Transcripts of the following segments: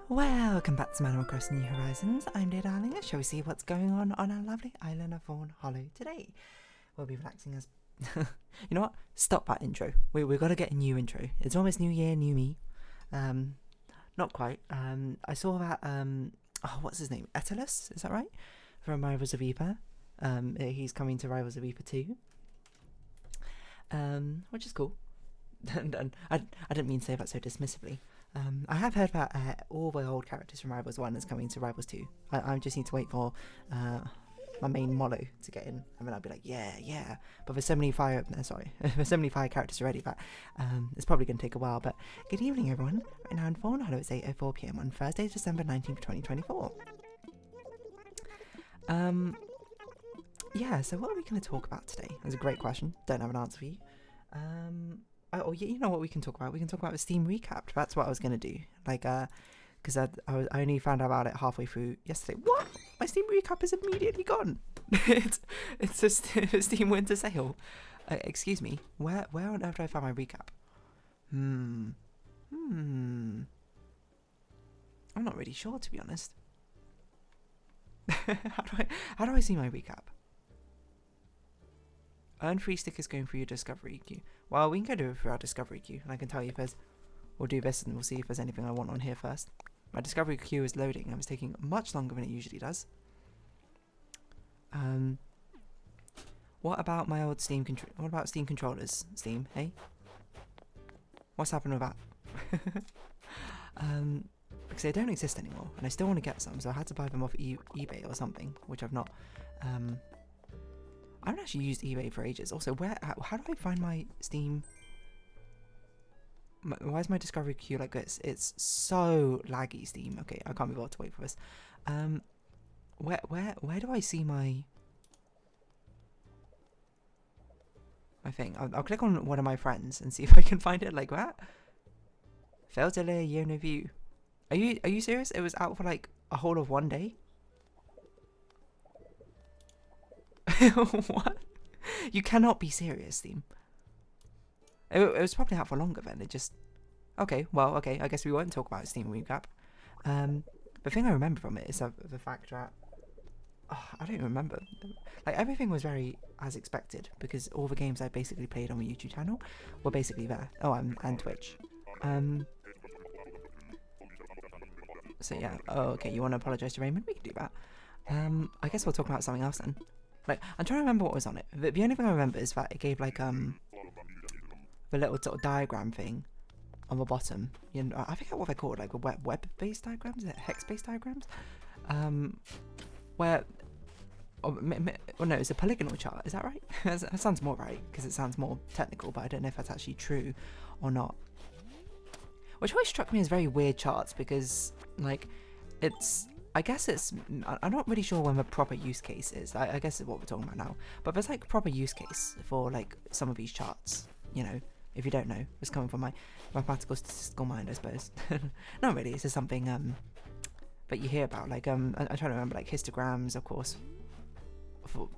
Welcome back to Animal Crossing New Horizons. I'm dear darling. Shall we see what's going on our lovely island of Fawnhallow today? We'll be relaxing as... You know what? Stop that intro. We've got to get a new intro. It's almost New Year, New Me. Not quite. I saw that... Oh, what's his name? Etalus? Is that right? From Rivals of Reaper. He's coming to Rivals of Reaper 2. Which is cool. And I didn't mean to say that so dismissively. I have heard that all the old characters from Rivals 1 is coming to Rivals 2. I just need to wait for my main Mollo to get in, and then I'll be like, yeah. But there's so many fire there's so many fire characters already that it's probably going to take a while. But good evening, everyone. Right now in Fawnhallow, it's 8:04 PM on Thursday, December 19th, 2024. Yeah, so what are we going to talk about today? That's a great question. Don't have an answer for you. Oh, yeah, you know what we can talk about? We can talk about the Steam recap. That's what I was going to do. Like, because I only found out about it halfway through yesterday. What? My Steam recap is immediately gone. it's a Steam winter sale. Excuse me. Where on earth do I find my recap? I'm not really sure, to be honest. How do I see my recap? Earn 3 stickers going through your discovery queue. Well, we can go do it through our discovery queue, and I can tell you if there's... We'll do this and we'll see if there's anything I want on here first. My discovery queue is loading, and it's taking much longer than it usually does. What about my old Steam what about Steam controllers? Steam, hey? What's happened with that? Because they don't exist anymore, and I still want to get some, so I had to buy them off eBay or something, which I've not. I haven't actually used eBay for ages. Also, how do I find my Steam? Why is my discovery queue like this? It's so laggy, Steam. Okay, I can't be bothered to wait for this. Where do I see my thing? I'll click on one of my friends and see if I can find it. Like what? Failed to lay a year in review. Are you serious? It was out for like a whole of 1 day. What? You cannot be serious, Steam. It was probably out for longer then. It just... Okay, well, okay. I guess we won't talk about Steam recap. The thing I remember from it is the fact that... Oh, I don't remember. Like, everything was very as expected, because all the games I basically played on my YouTube channel were basically there. Oh, and Twitch. So, yeah. Oh, okay. You want to apologise to Raymond? We can do that. I guess we'll talk about something else then. Like, I'm trying to remember what was on it. The only thing I remember is that it gave like the little sort of diagram thing on the bottom. You know, I forget what they're called, like web-based diagrams, hex-based diagrams, where no, it's a polygonal chart. Is that right? That sounds more right because it sounds more technical, but I don't know if that's actually true or not. Which always struck me as very weird charts because like it's. I guess I'm not really sure when the proper use case is. I guess it's what we're talking about now. But there's like proper use case for like some of these charts. You know, if you don't know, it's coming from my mathematical statistical mind, I suppose. Not really. It's just something that you hear about. Like I'm trying to remember like histograms, of course. For,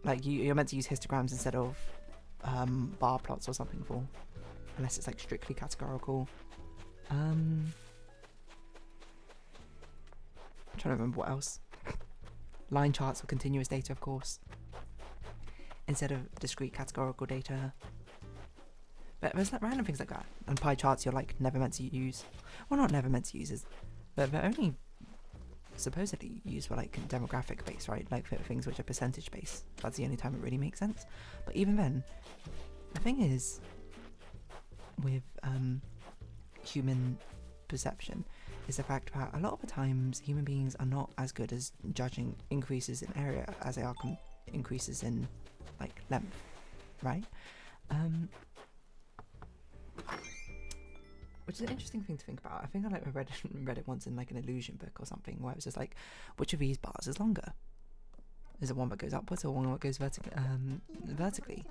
like you're meant to use histograms instead of bar plots or something for, unless it's like strictly categorical. I'm trying to remember what else. Line charts for continuous data, of course, instead of discrete categorical data. But there's like random things like that. And pie charts you're like never meant to use. Well, not never meant to use, but they're only supposedly used for like demographic base, right? Like for things which are percentage based. That's the only time it really makes sense. But even then, the thing is, with human perception, is the fact that a lot of the times human beings are not as good as judging increases in area as they are increases in like length, right? Which is an interesting thing to think about. I think I read it once in like an illusion book or something where it was just like, which of these bars is longer? Is it one that goes upwards or one that goes vertically?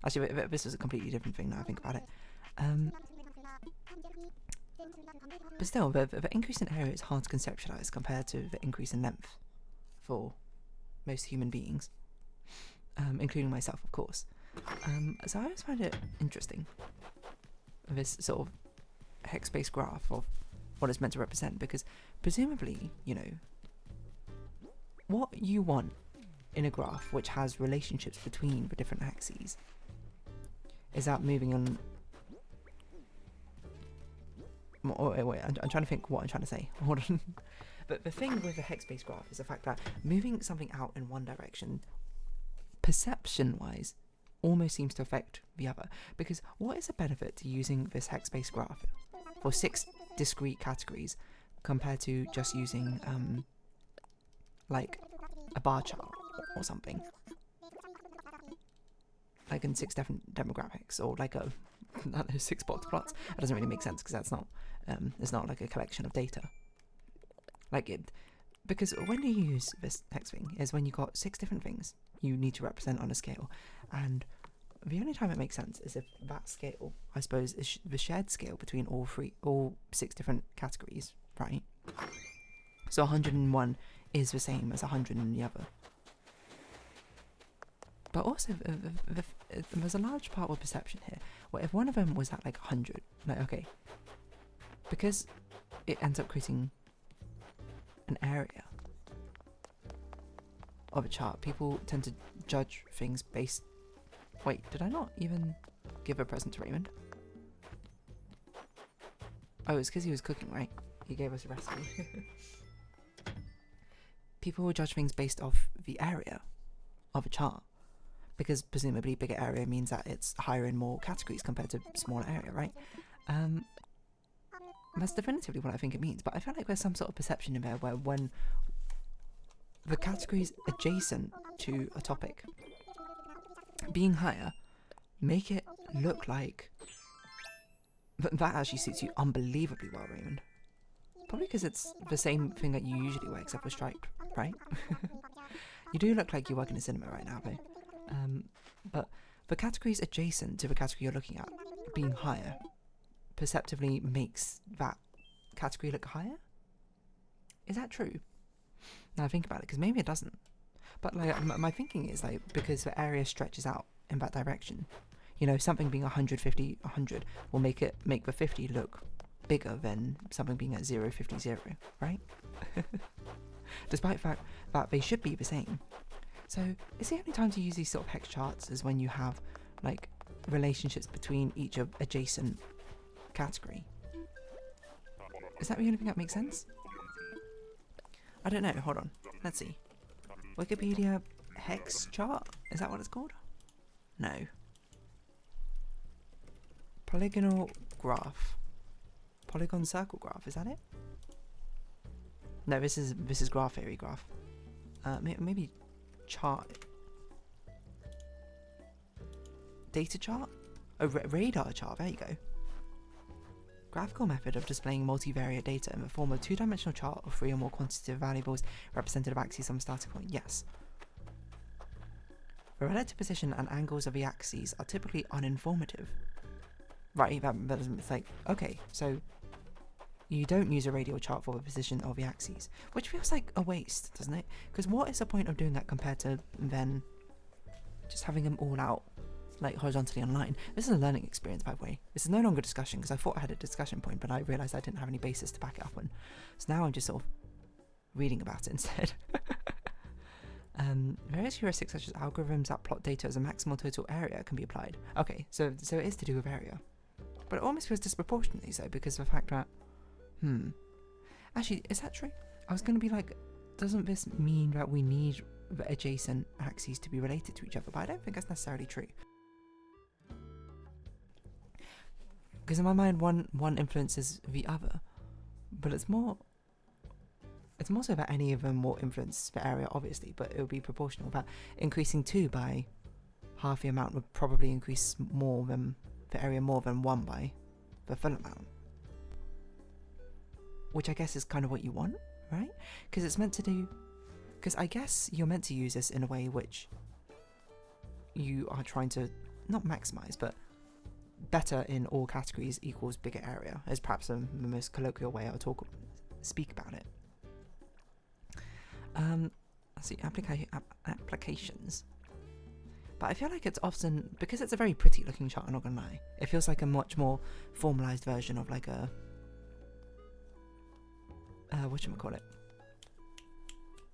Actually, this was a completely different thing now I think about it. But still, the increase in area is hard to conceptualize compared to the increase in length for most human beings, including myself, of course. So I always find it interesting, this sort of hex-based graph of what it's meant to represent, because presumably, you know, what you want in a graph which has relationships between the different axes is that moving on. Wait, I'm trying to think what I'm trying to say. Hold on. But the thing with a hex-based graph is the fact that moving something out in one direction, perception-wise, almost seems to affect the other. Because what is the benefit to using this hex-based graph for 6 discrete categories compared to just using like a bar chart or something, like in 6 different demographics, or like a 6 box plots? That doesn't really make sense because that's not it's not like a collection of data. Like it, because when you use this hex thing is when you got 6 different things you need to represent on a scale, and the only time it makes sense is if that scale, I suppose, is the shared scale between all 6 different categories, right? So 101 is the same as 100 in the other. But also, there's a large part with perception here, where if one of them was at like 100, like, okay, because it ends up creating an area of a chart, people tend to judge things based... Wait, did I not even give a present to Raymond? Oh, it's because he was cooking, right? He gave us a recipe. People will judge things based off the area of a chart, because presumably bigger area means that it's higher in more categories compared to smaller area, right? That's definitively what I think it means, but I feel like there's some sort of perception in there where when the categories adjacent to a topic being higher make it look like that actually suits you unbelievably well, Raymond. Probably because it's the same thing that you usually wear except for striped, right? You do look like you work in a cinema right now, though. But the categories adjacent to the category you're looking at being higher perceptively makes that category look higher? Is that true? Now I think about it, because maybe it doesn't. But like my thinking is like, because the area stretches out in that direction, you know, something being 150, 100 will make the 50 look bigger than something being at 0, 50, 0, right? Despite the fact that they should be the same. So is the only time to use these sort of hex charts is when you have like relationships between each of adjacent category? Is that the only thing that makes sense? I don't know, hold on, let's see. Wikipedia hex chart? Is that what it's called? No. Polygonal graph. Polygon circle graph, is that it? No, this is graph theory graph. Maybe chart. Data chart? Oh, radar chart, there you go. Graphical method of displaying multivariate data in the form of a 2-dimensional chart of 3 or more quantitative variables representative axes on the starting point. Yes. The relative position and angles of the axes are typically uninformative. Right, it's like, okay, so you don't use a radial chart for the position of the axes, which feels like a waste, doesn't it? Because what is the point of doing that compared to then just having them all out like horizontally online? This is a learning experience, by the way. This is no longer discussion, because I thought I had a discussion point, but I realised I didn't have any basis to back it up on. So now I'm just sort of reading about it instead. Various heuristics such as algorithms that plot data as a maximal total area can be applied. Okay, so it is to do with area. But it almost feels disproportionately so, because of the fact that... Actually, is that true? I was going to be like, doesn't this mean that we need the adjacent axes to be related to each other? But I don't think that's necessarily true. Because in my mind, one influences the other. But it's more so that any of them will influence the area, obviously, but it would be proportional. That increasing 2 by half the amount would probably increase more than the area more than 1 by the full amount. Which I guess is kind of what you want, right? Because it's meant to do... Because I guess you're meant to use this in a way which you are trying to, not maximize, but better in all categories equals bigger area, is perhaps the most colloquial way I'll speak about it. Let's see, applications. But I feel like it's often, because it's a very pretty looking chart, I'm not gonna lie, it feels like a much more formalized version of like a whatchamacallit,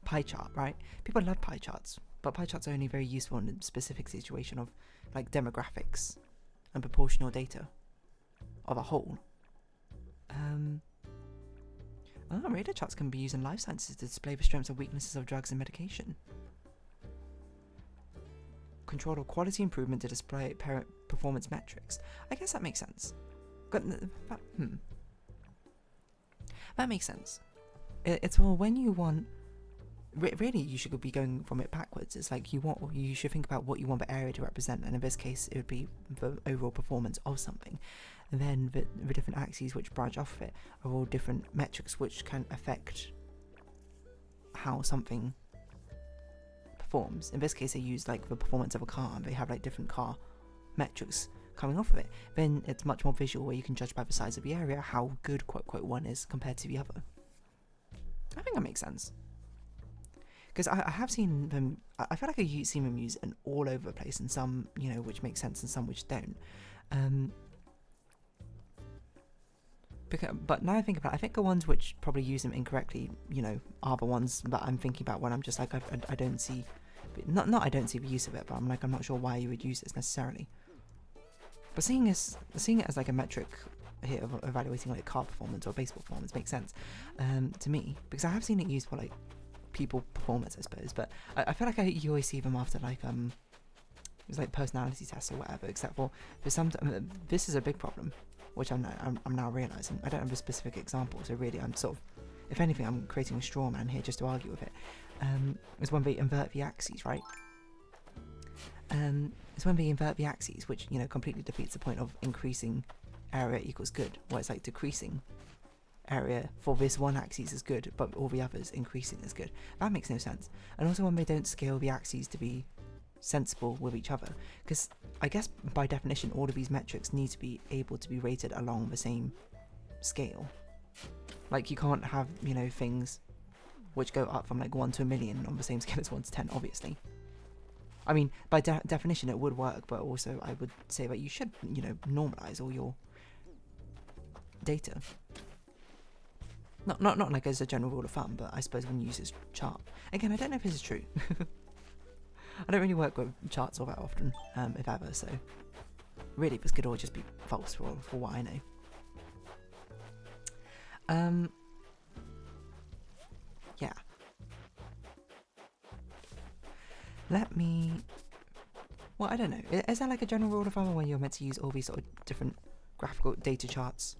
pie chart, right? People love pie charts, but pie charts are only very useful in a specific situation of like demographics and proportional data of a whole. Radar charts can be used in life sciences to display the strengths and weaknesses of drugs and medication. Control of quality improvement to display performance metrics. I guess that makes sense. That makes sense. It's well, when you want, really you should be going from it backwards. It's like you should think about what you want the area to represent, and in this case it would be the overall performance of something. And then the different axes which branch off of it are all different metrics which can affect how something performs. In this case they use like the performance of a car, and they have like different car metrics coming off of it. Then it's much more visual, where you can judge by the size of the area how good quote quote one is compared to the other. I think that makes sense. Because I have seen them, I feel like I've seen them used in all over the place, and some, which make sense and some which don't. But now I think about it, I think the ones which probably use them incorrectly, are the ones that I'm thinking about when I'm just like, I don't see, not I don't see the use of it, but I'm like, I'm not sure why you would use this necessarily. But seeing it as like a metric here of evaluating like car performance or baseball performance makes sense to me, because I have seen it used for like people performance, I suppose. But I feel like you always see them after like it's like personality tests or whatever. Except for this is a big problem, which I'm now realizing. I don't have a specific example, so really I'm sort of, if anything, I'm creating a straw man here just to argue with it. Is when they invert the axes, right? It's when they invert the axes, which completely defeats the point of increasing area equals good, where it's like decreasing area for this one axis is good, but all the others increasing is good. That makes no sense. And also when they don't scale the axes to be sensible with each other, because I guess by definition all of these metrics need to be able to be rated along the same scale. Like you can't have things which go up from like 1 to 1,000,000 on the same scale as 1 to 10, obviously. I mean, by definition it would work, but also I would say that you should normalize all your data. Not like as a general rule of thumb, but I suppose when you use this chart. Again, I don't know if this is true. I don't really work with charts all that often, if ever, so really this could all just be false for what I know. Yeah. Well, I don't know. Is that like a general rule of thumb when you're meant to use all these sort of different graphical data charts?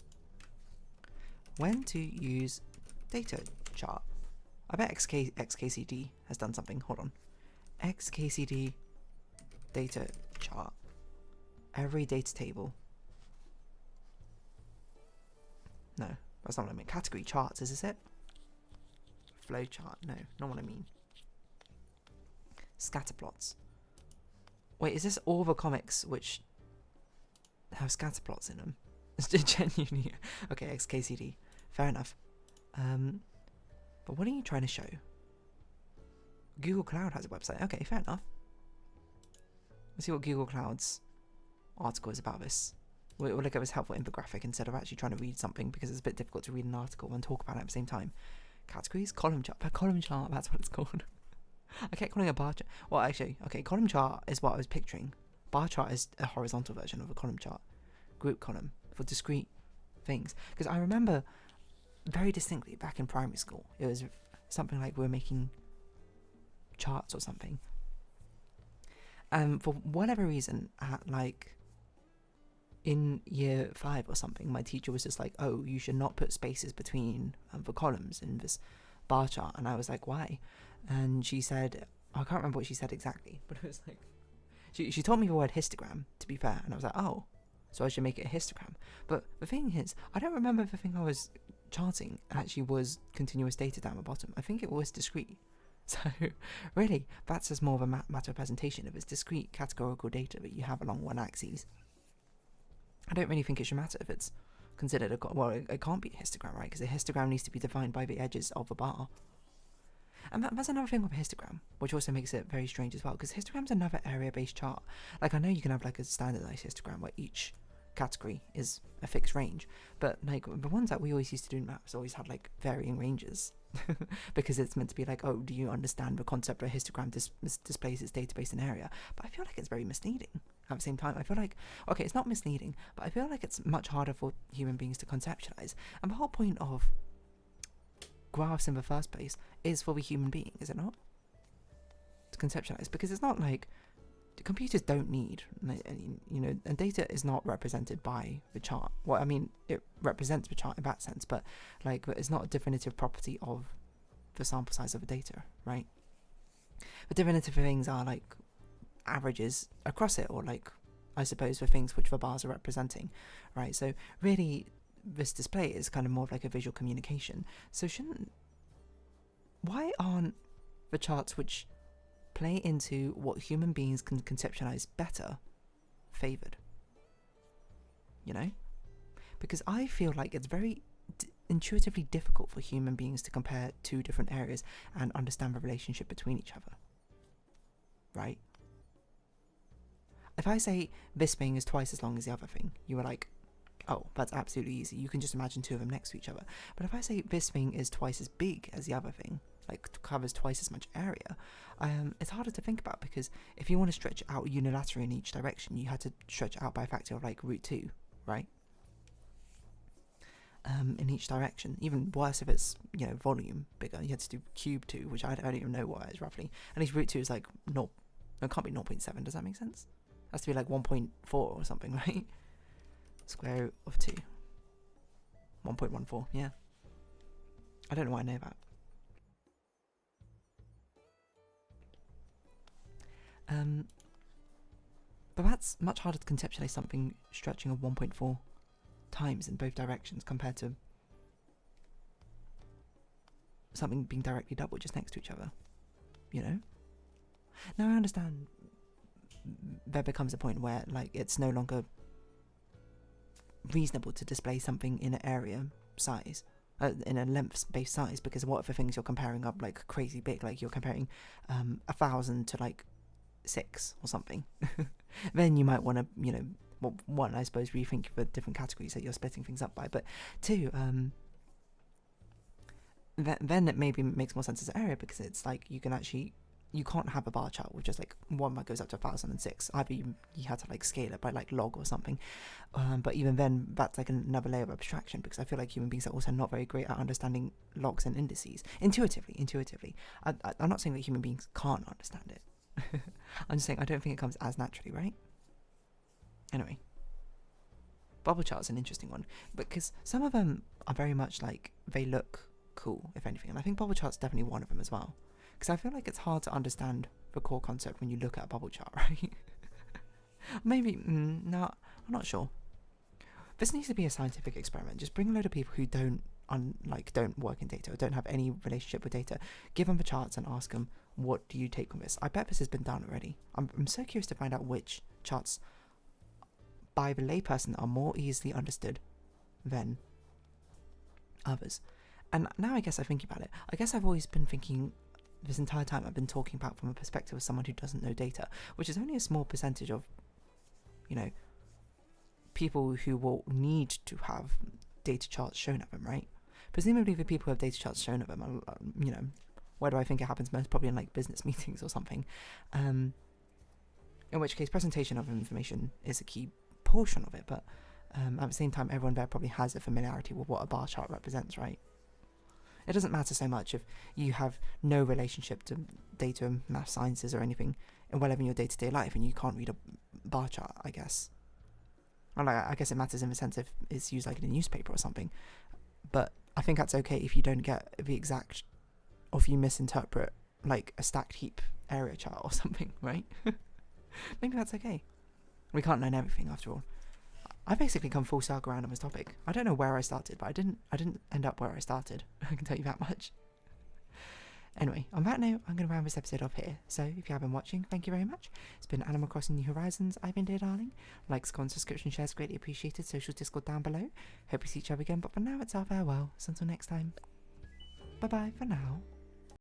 When to use data chart? I bet XKCD has done something. Hold on. XKCD data chart. Every data table. No, that's not what I mean. Category charts, is this it? Flow chart. No, not what I mean. Scatter plots. Wait, is this all the comics which have scatter plots in them? Genuinely. Okay, XKCD. Fair enough. But what are you trying to show? Google Cloud has a website. Okay, fair enough. Let's see what Google Cloud's article is about this. We'll look at this helpful infographic instead of actually trying to read something, because it's a bit difficult to read an article and talk about it at the same time. Categories? Column chart. A column chart, that's what it's called. I kept calling it a bar chart. Well, actually, okay, column chart is what I was picturing. Bar chart is a horizontal version of a column chart. Group column for discrete things. Because I remember very distinctly back in primary school, it was something like we were making charts or something. And for whatever reason, like in year 5 or something, my teacher was just like, oh, you should not put spaces between the columns in this bar chart. And I was like, why? And she said, I can't remember what she said exactly, but it was like, she told me the word histogram, to be fair, and I was like, oh, so I should make it a histogram. But the thing is, I don't remember if the thing I was charting actually was continuous data down the bottom. I think it was discrete. So really, that's just more of a matter of presentation. If it's discrete categorical data that you have along one axis, I don't really think it should matter if it's considered well, it can't be a histogram, right? Because a histogram needs to be defined by the edges of a bar. And that's another thing with a histogram, which also makes it very strange as well, because histogram's another area-based chart. Like, I know you can have like a standardized histogram where each category is a fixed range, but like the ones that we always used to do in maps always had like varying ranges because it's meant to be like, oh, do you understand the concept of a histogram displays its database and area? But I feel like it's very misleading at the same time. I feel like, okay, it's not misleading, but I feel like it's much harder for human beings to conceptualize, and the whole point of graphs in the first place is for the human being, is it not? To conceptualize, because it's not like computers don't need, you know, and data is not represented by the chart. Well, I mean, it represents the chart in that sense, but like it's not a definitive property of the sample size of the data, right? The definitive things are like averages across it, or like, I suppose, the things which the bars are representing, right? So really, this display is kind of more of like a visual communication. So why aren't the charts which play into what human beings can conceptualize better favored? You know? Because I feel like it's very intuitively difficult for human beings to compare two different areas and understand the relationship between each other. Right? If I say this thing is twice as long as the other thing, you are like, oh, that's absolutely easy. You can just imagine two of them next to each other. But if I say this thing is twice as big as the other thing, like covers twice as much area, it's harder to think about, because if you want to stretch out unilaterally in each direction, you had to stretch out by a factor of like √2, right? In each direction. Even worse if it's, you know, volume bigger, you had to do cube 2, which I don't even know what it is roughly. At least √2 is like no, it can't be 0.7. Does that make sense? It has to be like 1.4 or something, right? Square root of 2. 1.14, yeah. I don't know why I know that. But that's much harder to conceptualize something stretching of 1.4 times in both directions compared to something being directly double just next to each other, you know? Now I understand there becomes a point where like it's no longer reasonable to display something in an area size, in a length-based size, because what if the things you're comparing up like crazy big, like you're comparing 1,000 to like 6 or something, then you might want to, you know, well, one, I suppose, rethink the different categories that you're splitting things up by, but two, then it maybe makes more sense as an area, because it's like you can't have a bar chart with just like one that goes up to 1,006. Either you had to like scale it by like log or something, but even then that's like another layer of abstraction, because I feel like human beings are also not very great at understanding logs and indices intuitively. I'm not saying that human beings can't understand it. I'm just saying I don't think it comes as naturally, right? Anyway, bubble chart's an interesting one, because some of them are very much like, they look cool, if anything, and I think bubble chart's definitely one of them as well, because I feel like it's hard to understand the core concept when you look at a bubble chart, right? Maybe, no, I'm not sure. This needs to be a scientific experiment. Just bring a load of people who don't work in data or don't have any relationship with data, give them the charts and ask them, what do you take from this? I bet this has been done already. I'm so curious to find out which charts by the layperson are more easily understood than others. And now I guess I'm thinking about it, I guess I've always been thinking this entire time I've been talking about from a perspective of someone who doesn't know data, which is only a small percentage of, you know, people who will need to have data charts shown at them, right? Presumably the people who have data charts shown at them are, you know, where do I think it happens most? Probably in like business meetings or something. In which case presentation of information is a key portion of it, but at the same time everyone there probably has a familiarity with what a bar chart represents, right? It doesn't matter so much if you have no relationship to data, math sciences or anything in your day-to-day life and you can't read a bar chart, I guess. Well, I guess it matters in the sense if it's used like in a newspaper or something, but I think that's okay if you don't get the exact, or if you misinterpret like a stacked heap area chart or something, right? Maybe that's okay. We can't learn everything after all. I basically come full circle around on this topic. I don't know where I started, but I didn't end up where I started. I can tell you that much. Anyway, on that note, I'm going to round this episode off here. So if you have been watching, thank you very much. It's been Animal Crossing New Horizons. I've been Dear Darling. Likes, comments, subscription, shares greatly appreciated. Socials, Discord down below. Hope we see each other again, but for now it's our farewell. So until next time, bye bye for now.